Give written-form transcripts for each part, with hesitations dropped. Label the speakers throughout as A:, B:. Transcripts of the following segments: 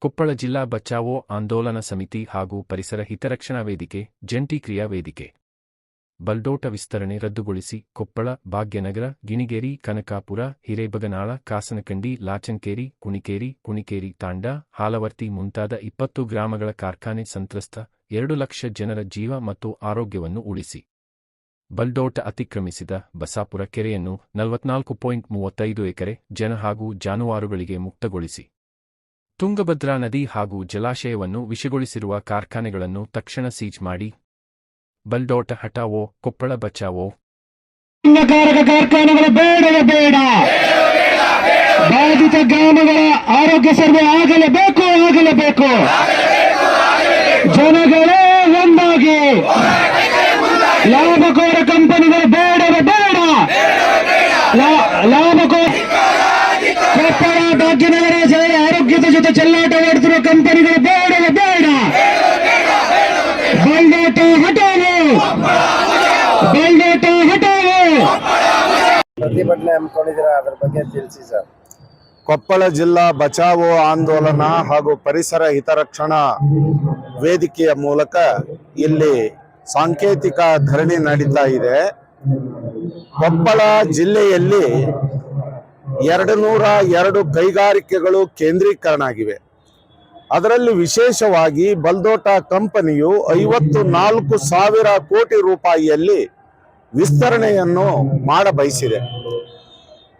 A: ಕೊಪ್ಪಳ ಜಿಲ್ಲಾ ಬಚಾವೋ ಆಂದೋಲನ ಸಮಿತಿ ಹಾಗೂ ಪರಿಸರ ಹಿತರಕ್ಷಣಾ ವೇದಿಕೆ ಜಂಟಿ ಕ್ರಿಯಾ ವೇದಿಕೆ ಬಲ್ಡೋಟ ವಿಸ್ತರಣೆ ರದ್ದುಗೊಳಿಸಿ ಕೊಪ್ಪಳ, ಭಾಗ್ಯನಗರ, ಗಿಣಿಗೇರಿ, ಕನಕಾಪುರ, ಹಿರೇಬಗನಾಳ, ಕಾಸನಕಂಡಿ, ಲಾಚಂಕೇರಿ, ಕುಣಿಕೇರಿ ತಾಂಡ, ಹಾಲವರ್ತಿ ಮುಂತಾದ 20 ಗ್ರಾಮಗಳ ಕಾರ್ಖಾನೆ ಸಂತ್ರಸ್ತ 2 ಲಕ್ಷ ಜನರ ಜೀವ ಮತ್ತು ಆರೋಗ್ಯವನ್ನು ಉಳಿಸಿ ಬಲ್ಡೋಟ ಅತಿಕ್ರಮಿಸಿದ ಬಸಾಪುರ ಕೆರೆಯನ್ನು 44.35 ಎಕರೆ ಜನ ಹಾಗೂ ಜಾನುವಾರುಗಳಿಗೆ ಮುಕ್ತಗೊಳಿಸಿ ತುಂಗಭದ್ರಾ ನದಿ ಹಾಗೂ ಜಲಾಶಯವನ್ನು ವಿಷಗೊಳಿಸಿರುವ ಕಾರ್ಖಾನೆಗಳನ್ನು ತಕ್ಷಣ ಸೀಜ್ ಮಾಡಿ ಬಲ್ಡೋಟ ಹಟಾವೋ, ಕೊಪ್ಪಳ ಬಚಾವೋ.
B: ಕಾರ್ಖಾನೆಗಳು ಬೇಡವೇ ಬೇಡ. ಬಾಧಿತ ಗ್ರಾಮಗಳ ಆರೋಗ್ಯ ಸರ್ವೆ ಆಗಲೇಬೇಕು. ಜನಗಳೇ ಒಂದಾಗಿ. ಲಾಭಕೋರ ಕಂಪನಿಗಳು ಬೇಡವೇ ಬೇಡ. ಲಾಭಕೋರ ಕೊಪ್ಪಳ, ಭಾಗ್ಯನಗರ ಜನರ ಆರೋಗ್ಯದ ಜೊತೆ ಚೆಲ್ಲಾಟವಾಡುತ್ತಿರುವ ಕಂಪನಿಗಳು ಬೇಡವೇ ಬೇಡ. ಬಲ್ಡೋಟ ಹಟಾವೋ.
C: ಪ್ರತಿಭಟನೆ ಹಮ್ಮಿಕೊಂಡಿದ್ದೀರಾ, ಅದರ ಬಗ್ಗೆ ತಿಳಿಸಿ ಸರ್.
D: ಕೊಪ್ಪಳ ಜಿಲ್ಲಾ ಬಚಾವೋ ಆಂದೋಲನ ಹಾಗೂ ಪರಿಸರ ಹಿತರಕ್ಷಣಾ ವೇದಿಕೆಯ ಮೂಲಕ ಇಲ್ಲಿ ಸಾಂಕೇತಿಕ ಧರಣಿ ನಡೀತಾ ಇದೆ. ಕೊಪ್ಪಳ ಜಿಲ್ಲೆಯಲ್ಲಿ 202 ಕೈಗಾರಿಕೆಗಳು ಕೇಂದ್ರೀಕರಣ ಆಗಿವೆ. ಅದರಲ್ಲಿ ವಿಶೇಷವಾಗಿ ಬಲ್ಡೋಟ ಕಂಪನಿಯು 54,000 ಕೋಟಿ ರೂಪಾಯಿಯಲ್ಲಿ ವಿಸ್ತರಣೆಯನ್ನು ಮಾಡಬಯಸಿದೆ.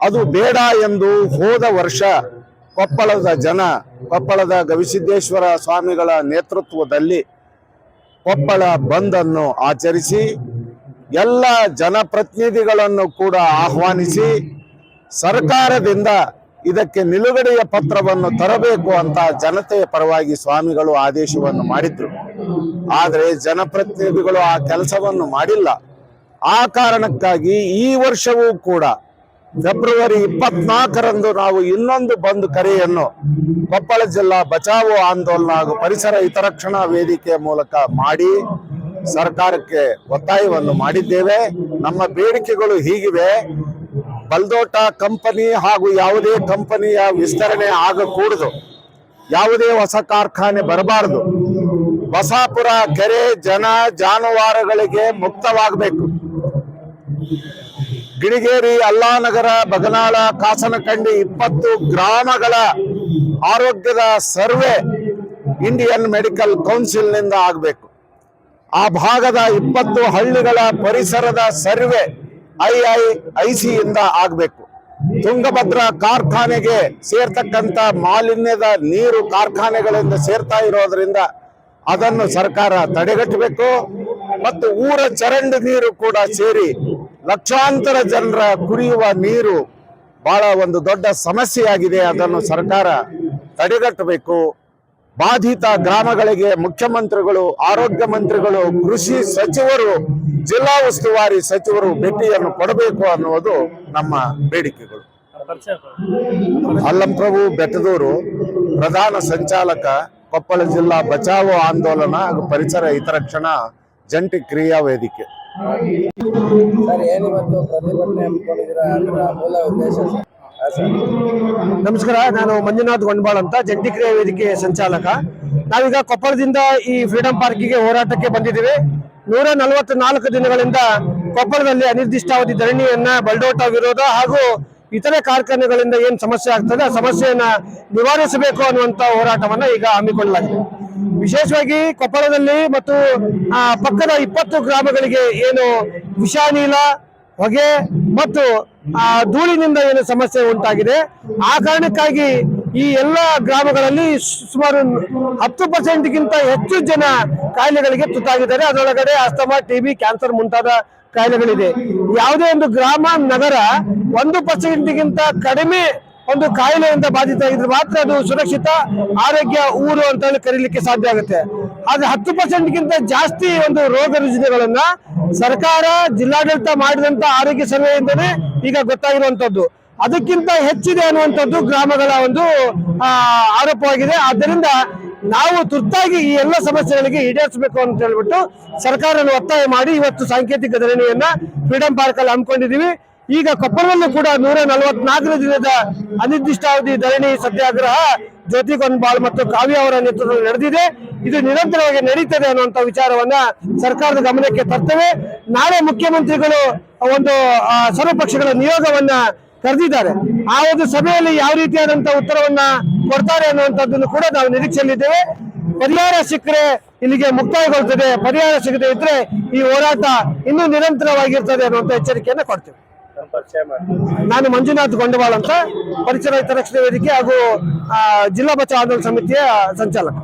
D: ಅದು ಬೇಡ ಎಂದು ಹೋದ ವರ್ಷ ಕೊಪ್ಪಳದ ಗವಿಸಿದ್ದೇಶ್ವರ ಸ್ವಾಮಿಗಳ ನೇತೃತ್ವದಲ್ಲಿ ಕೊಪ್ಪಳ ಬಂದ್ ಅನ್ನು ಆಚರಿಸಿ ಎಲ್ಲ ಜನಪ್ರತಿನಿಧಿಗಳನ್ನು ಕೂಡ ಆಹ್ವಾನಿಸಿ ಸರ್ಕಾರದಿಂದ ಇದಕ್ಕೆ ನಿಲುಗಡೆಯ ಪತ್ರವನ್ನು ತರಬೇಕು ಅಂತ ಜನತೆಯ ಪರವಾಗಿ ಸ್ವಾಮಿಗಳು ಆದೇಶವನ್ನು ಮಾಡಿದ್ರು. ಆದರೆ ಜನಪ್ರತಿನಿಧಿಗಳು ಆ ಕೆಲಸವನ್ನು ಮಾಡಿಲ್ಲ. ಆ ಕಾರಣಕ್ಕಾಗಿ ಈ ವರ್ಷವೂ ಕೂಡ ಫೆಬ್ರವರಿ 24ರಂದು ನಾವು ಇನ್ನೊಂದು ಬಂದ್ ಕರೆಯನ್ನು ಕೊಪ್ಪಳ ಜಿಲ್ಲಾ ಬಚಾವೋ ಆಂದೋಲನ ಹಾಗೂ ಪರಿಸರ ಹಿತರಕ್ಷಣಾ ವೇದಿಕೆಯ ಮೂಲಕ ಮಾಡಿ ಸರ್ಕಾರಕ್ಕೆ ಒತ್ತಾಯವನ್ನು ಮಾಡಿದ್ದೇವೆ. ನಮ್ಮ ಬೇಡಿಕೆಗಳು ಹೀಗಿವೆ. ಬಲ್ಡೋಟ ಕಂಪನಿ ಹಾಗೂ ಯಾವುದೇ ಕಂಪನಿಯ ವಿಸ್ತರಣೆ ಆಗಕೂಡದು. ಯಾವುದೇ ಹೊಸ ಕಾರ್ಖಾನೆ ಬರಬಾರದು. ಬಸಾಪುರ ಕೆರೆ ಜಾನುವಾರುಗಳಿಗೆ ಮುಕ್ತವಾಗಬೇಕು. ಗಿಣಿಗೇರಿ, ಅಲ್ಲಾನಗರ, ಬಗನಾಳ, ಕಾಸನಕಂಡಿ 20 ಗ್ರಾಮಗಳ ಆರೋಗ್ಯದ ಸರ್ವೆ ಇಂಡಿಯನ್ ಮೆಡಿಕಲ್ ಕೌನ್ಸಿಲ್ನಿಂದ ಆಗಬೇಕು. ಆ ಭಾಗದ 20 ಹಳ್ಳಿಗಳ ಪರಿಸರದ ಸರ್ವೆ IIIC ಆಗಬೇಕು. ತುಂಗಭದ್ರಾ ಕಾರ್ಖಾನೆಗೆ ಸೇರ್ತಕ್ಕಂಥ ಮಾಲಿನ್ಯದ ನೀರು ಕಾರ್ಖಾನೆಗಳಿಂದ ಸೇರ್ತಾ ಇರೋದ್ರಿಂದ ಅದನ್ನು ಸರ್ಕಾರ ತಡೆಗಟ್ಟಬೇಕು. ಮತ್ತು ಊರ ಚರಂಡಿ ನೀರು ಕೂಡ ಸೇರಿ ಲಕ್ಷಾಂತರ ಜನರ ಕುಡಿಯುವ ನೀರು ಬಹಳ ಒಂದು ದೊಡ್ಡ ಸಮಸ್ಯೆಯಾಗಿದೆ. ಅದನ್ನು ಸರ್ಕಾರ ತಡೆಗಟ್ಟಬೇಕು. ಬಾಧಿತ ಗ್ರಾಮಗಳಿಗೆ ಮುಖ್ಯಮಂತ್ರಿಗಳು, ಆರೋಗ್ಯ ಮಂತ್ರಿಗಳು, ಕೃಷಿ ಸಚಿವರು, ಜಿಲ್ಲಾ ಉಸ್ತುವಾರಿ ಸಚಿವರು ಭೇಟಿಯನ್ನು ಕೊಡಬೇಕು ಅನ್ನುವುದು ನಮ್ಮ ಬೇಡಿಕೆಗಳು. ಅಲ್ಲಂಪ್ರಭು ಬೆಟ್ಟದೂರು, ಪ್ರಧಾನ ಸಂಚಾಲಕ, ಕೊಪ್ಪಳ ಜಿಲ್ಲಾ ಬಚಾವೋ ಆಂದೋಲನ ಹಾಗೂ ಪರಿಸರ ಹಿತರಕ್ಷಣಾ ಜಂಟಿ ಕ್ರಿಯಾ ವೇದಿಕೆ.
C: ಸರ್, ಏನಿವತ್ತು ಪ್ರತಿಭಟನೆ ಹಮ್ಮಿಕೊಂಡಿದ್ದೀರಾ, ಅದರ ಮೂಲ ಉದ್ದೇಶ?
B: ನಮಸ್ಕಾರ, ನಾನು ಮಂಜುನಾಥ್ ಗೊಂಡಬಾಳ್ ಅಂತ, ಜಂಟಿ ಕ್ರಿಯಾ ವೇದಿಕೆ ಸಂಚಾಲಕ. ನಾವೀಗ ಕೊಪ್ಪಳದಿಂದ ಈ ಫ್ರೀಡಂ ಪಾರ್ಕಿಗೆ ಹೋರಾಟಕ್ಕೆ ಬಂದಿದ್ದೀವಿ. 144 ದಿನಗಳಿಂದ ಕೊಪ್ಪಳದಲ್ಲಿ ಅನಿರ್ದಿಷ್ಟಾವಧಿ ಧರಣಿಯನ್ನ ಬಲ್ಡೋಟ ವಿರೋಧ ಹಾಗೂ ಇತರೆ ಕಾರ್ಖಾನೆಗಳಿಂದ ಏನ್ ಸಮಸ್ಯೆ ಆಗ್ತದೆ ಆ ಸಮಸ್ಯೆಯನ್ನ ನಿವಾರಿಸಬೇಕು ಅನ್ನುವಂತ ಹೋರಾಟವನ್ನ ಈಗ ಹಮ್ಮಿಕೊಳ್ಳಲಾಗಿದೆ. ವಿಶೇಷವಾಗಿ ಕೊಪ್ಪಳದಲ್ಲಿ ಮತ್ತು ಪಕ್ಕದ 20 ಗ್ರಾಮಗಳಿಗೆ ಏನು ವಿಷಾನಿಲ, ಹೊಗೆ ಮತ್ತು ಧೂಳಿನಿಂದ ಏನು ಸಮಸ್ಯೆ ಉಂಟಾಗಿದೆ, ಆ ಕಾರಣಕ್ಕಾಗಿ ಈ ಎಲ್ಲ ಗ್ರಾಮಗಳಲ್ಲಿ ಸುಮಾರು 10%ಗಿಂತ ಹೆಚ್ಚು ಜನ ಕಾಯಿಲೆಗಳಿಗೆ ತುತ್ತಾಗಿದ್ದಾರೆ. ಅದರೊಳಗಡೆ ಅಸ್ತಮಾ, TB, ಕ್ಯಾನ್ಸರ್ ಮುಂತಾದ ಕಾಯಿಲೆಗಳಿದೆ. ಯಾವುದೇ ಒಂದು ಗ್ರಾಮ, ನಗರ 1%ಗಿಂತ ಕಡಿಮೆ ಒಂದು ಕಾಯಿಲೆಯಿಂದ ಬಾಧಿತ ಆಗಿದ್ರೆ ಮಾತ್ರ ಅದು ಸುರಕ್ಷಿತ ಆರೋಗ್ಯ ಊರು ಅಂತ ಹೇಳಿ ಕರೀಲಿಕ್ಕೆ ಸಾಧ್ಯ ಆಗುತ್ತೆ. ಆದ್ರೆ 10%ಗಿಂತ ಜಾಸ್ತಿ ಒಂದು ರೋಗ ರುಜಿನಗಳನ್ನ ಸರ್ಕಾರ, ಜಿಲ್ಲಾಡಳಿತ ಮಾಡಿದಂತ ಆರೋಗ್ಯ ಸರ್ವೆಯಿಂದನೇ ಈಗ ಗೊತ್ತಾಗಿರುವಂತದ್ದು. ಅದಕ್ಕಿಂತ ಹೆಚ್ಚಿದೆ ಅನ್ನುವಂಥದ್ದು ಗ್ರಾಮಗಳ ಒಂದು ಆರೋಪವಾಗಿದೆ. ಆದ್ದರಿಂದ ನಾವು ತುರ್ತಾಗಿ ಈ ಎಲ್ಲ ಸಮಸ್ಯೆಗಳಿಗೆ ಈಡೇರಿಸಬೇಕು ಅಂತ ಹೇಳ್ಬಿಟ್ಟು ಸರ್ಕಾರವನ್ನು ಒತ್ತಾಯ ಮಾಡಿ ಇವತ್ತು ಸಾಂಕೇತಿಕ ಧರಣಿಯನ್ನ ಫ್ರೀಡಂ ಪಾರ್ಕ್ ಅಲ್ಲಿ ಹಮ್ಮಿಕೊಂಡಿದ್ದೀವಿ. ಈಗ ಕೊಪ್ಪಳದಲ್ಲೂ ಕೂಡ 144 ದಿನದ ಅನಿರ್ದಿಷ್ಟಾವಧಿ ಧರಣಿ ಸತ್ಯಾಗ್ರಹ ಜ್ಯೋತಿ ಕೊಂಡ್ಬಾಳ್ ಮತ್ತು ಕಾವ್ಯ ಅವರ ನೇತೃತ್ವದಲ್ಲಿ ನಡೆದಿದೆ. ಇದು ನಿರಂತರವಾಗಿ ನಡೀತದೆ ಅನ್ನುವಂತ ವಿಚಾರವನ್ನ ಸರ್ಕಾರದ ಗಮನಕ್ಕೆ ತರ್ತೇವೆ. ನಾಳೆ ಮುಖ್ಯಮಂತ್ರಿಗಳು ಒಂದು ಸರ್ವಪಕ್ಷಗಳ ನಿಯೋಗವನ್ನ ಕರೆದಿದ್ದಾರೆ. ಆ ಒಂದು ಸಭೆಯಲ್ಲಿ ಯಾವ ರೀತಿಯಾದಂತಹ ಉತ್ತರವನ್ನ ಕೊಡ್ತಾರೆ ಅನ್ನುವಂಥದ್ದನ್ನು ಕೂಡ ನಾವು ನಿರೀಕ್ಷೆಯಲ್ಲಿದ್ದೇವೆ. ಪರಿಹಾರ ಸಿಕ್ಕರೆ ಇಲ್ಲಿಗೆ ಮುಕ್ತಾಯಗೊಳ್ತದೆ, ಪರಿಹಾರ ಸಿಗದೆ ಇದ್ರೆ ಈ ಹೋರಾಟ ಇನ್ನೂ ನಿರಂತರವಾಗಿರ್ತದೆ ಅನ್ನುವಂಥ ಎಚ್ಚರಿಕೆಯನ್ನು ಕೊಡ್ತೇವೆ. ನಾನು ಮಂಜುನಾಥ್ ಗೊಂಡವಾಳ್ ಅಂತ, ಪರಿಸರ ಹಿತರಕ್ಷಣಾ ವೇದಿಕೆ ಹಾಗೂ ಜಿಲ್ಲಾ ಬಚಾವ್ ಆಂದೋಲನ ಸಮಿತಿಯ ಸಂಚಾಲಕ.